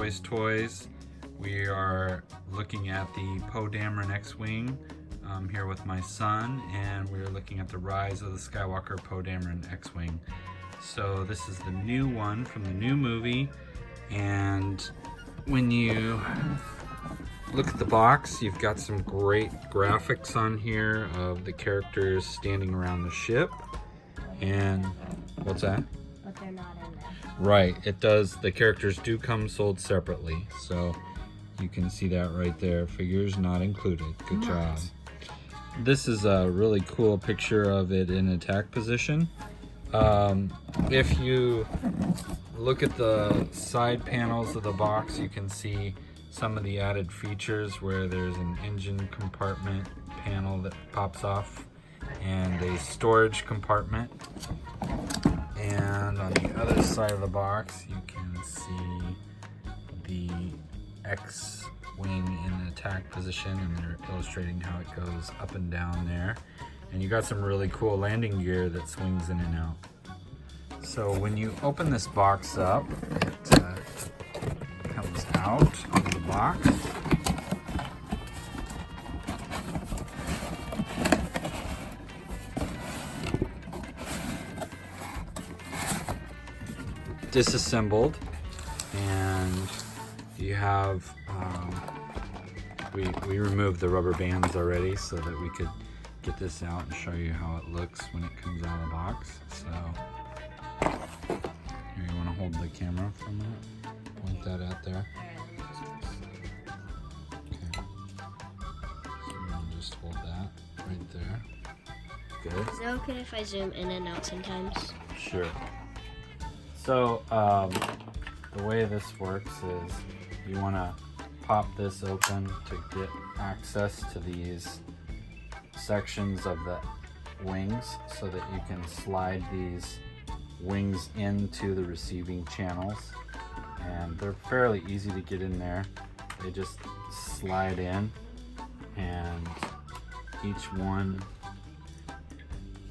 Toys. We are looking at the Poe Dameron X-Wing. I'm here with my son, and we're looking at the Rise of the Skywalker Poe Dameron X-Wing. So this is the new one from the new movie, and when you look at the box, you've got some great graphics on here of the characters standing around the ship. And what's that? But they're not in there. Right, it does. The characters do come sold separately, so you can see that right there. Figures not included. Good job. This is a really cool picture of it in attack position. If you look at the side panels of the box, you can see some of the added features where there's an engine compartment panel that pops off and a storage compartment. And on the other side of the box, you can see the X-Wing in attack position, and they're illustrating how it goes up and down there. And you got some really cool landing gear that swings in and out. So when you open this box up, it comes out of the box. Disassembled, and you have we removed the rubber bands already so that we could get this out and show you how it looks when it comes out of the box. So here, you want to hold the camera for a minute, point that out there. Okay, so you want to just hold that right there. Good. Is it okay if I zoom in and out sometimes? Sure. So the way this works is you want to pop this open to get access to these sections of the wings so that you can slide these wings into the receiving channels, and they're fairly easy to get in there. They just slide in, and each one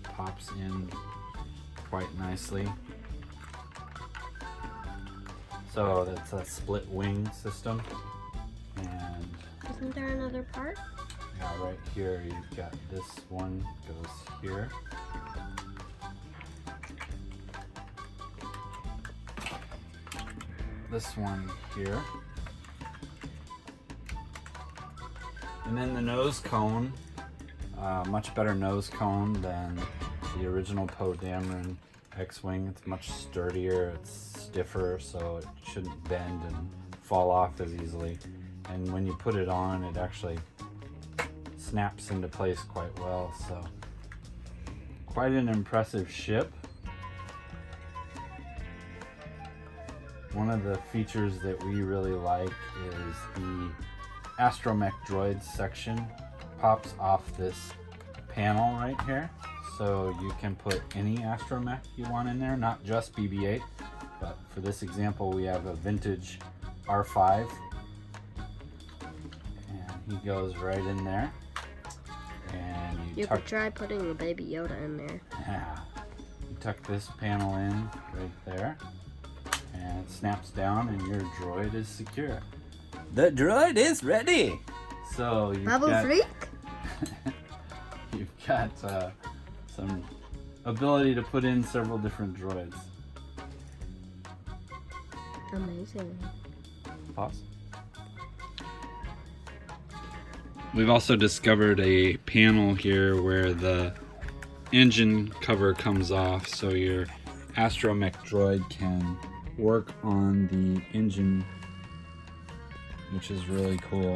pops in quite nicely. So that's a split wing system, and Isn't there another part? yeah, right here you've got this one goes here. This one here. And then the nose cone, much better nose cone than the original Poe Dameron X-Wing. It's much sturdier, it's stiffer, so it shouldn't bend and fall off as easily. And when you put it on, it actually snaps into place quite well. So quite an impressive ship. One of the features that we really like is the astromech droids section pops off this panel right here. So you can put any astromech you want in there, not just BB-8, but for this example we have a vintage R5, and he goes right in there. And You could try putting a Baby Yoda in there. Yeah, you tuck this panel in right there, and it snaps down, and your droid is secure. The droid is ready. So you've Bubble got, freak? you've got some ability to put in several different droids. Amazing. Pause. We've also discovered a panel here where the engine cover comes off, so your astromech droid can work on the engine, which is really cool.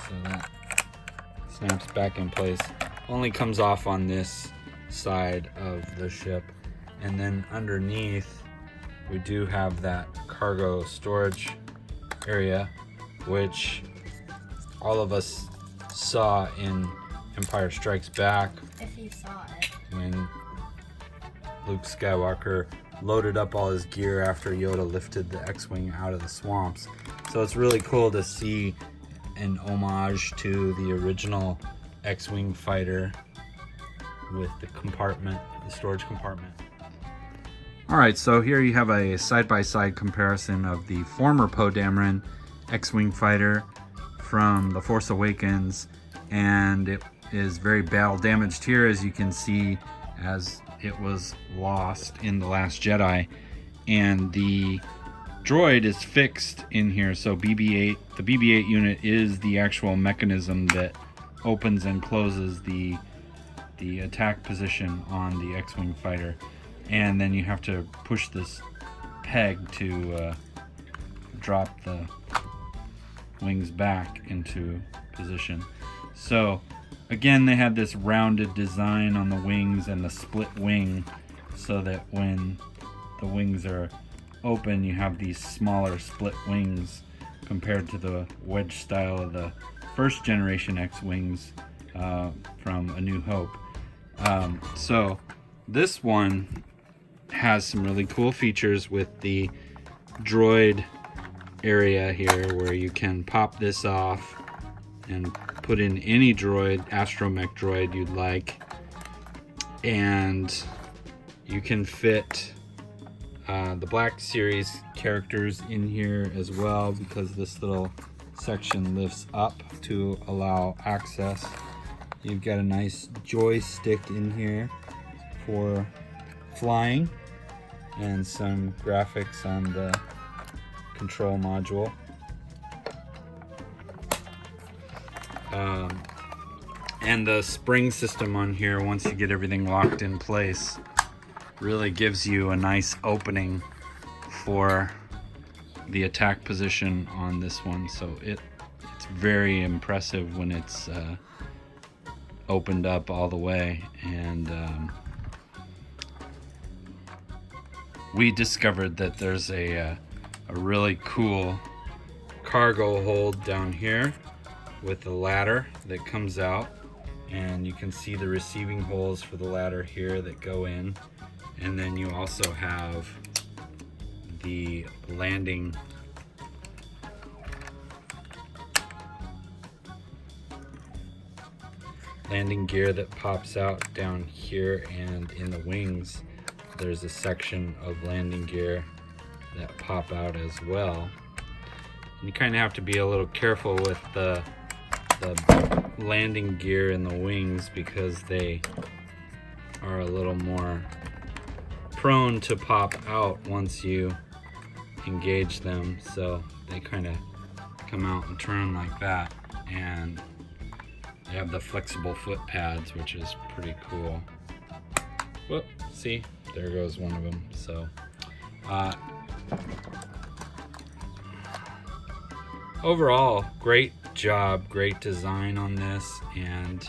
So that snaps back in place. Only comes off on this side of the ship, and then underneath we do have that cargo storage area, which all of us saw in Empire Strikes Back If you saw it. when Luke Skywalker loaded up all his gear after Yoda lifted the X-Wing out of the swamps. So it's really cool to see an homage to the original X-Wing fighter with the compartment, the storage compartment. Alright, so here you have a side-by-side comparison of the former Poe Dameron X-Wing Fighter from The Force Awakens, and it is very battle damaged here, as you can see, as it was lost in The Last Jedi. And the droid is fixed in here, so BB-8, the BB-8 unit is the actual mechanism that opens and closes the attack position on the X-Wing fighter. And then you have to push this peg to drop the wings back into position. So again, they had this rounded design on the wings and the split wing, so that when the wings are open, you have these smaller split wings compared to the wedge style of the first generation X-Wings from A New Hope. So this one has some really cool features with the droid area here, where you can pop this off and put in any droid, astromech droid you'd like, and you can fit the Black Series characters in here as well, because this little section lifts up to allow access. You've got a nice joystick in here for flying and some graphics on the control module. And the spring system on here, once you get everything locked in place, really gives you a nice opening for the attack position on this one. So it's very impressive when it's opened up all the way. And we discovered that there's a really cool cargo hold down here with a ladder that comes out, and you can see the receiving holes for the ladder here that go in. And then you also have the landing gear that pops out down here, and in the wings there's a section of landing gear that pop out as well. And you kind of have to be a little careful with the landing gear in the wings, because they are a little more prone to pop out once you engage them. So they kind of come out and turn like that, and they have the flexible foot pads, which is pretty cool. Whoop, see, there goes one of them. So overall, great job, great design on this. And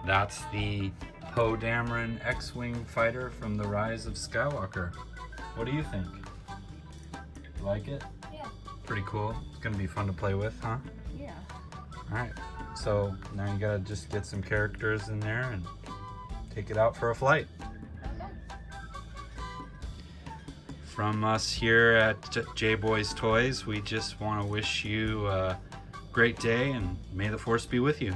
that's the Poe Dameron X-Wing Fighter from the Rise of Skywalker. What do you think? You like it? Yeah. Pretty cool. It's gonna be fun to play with, huh? Yeah. Alright, so now you gotta just get some characters in there and take it out for a flight. From us here at J-Boys Toys, we just want to wish you a great day, and may the Force be with you.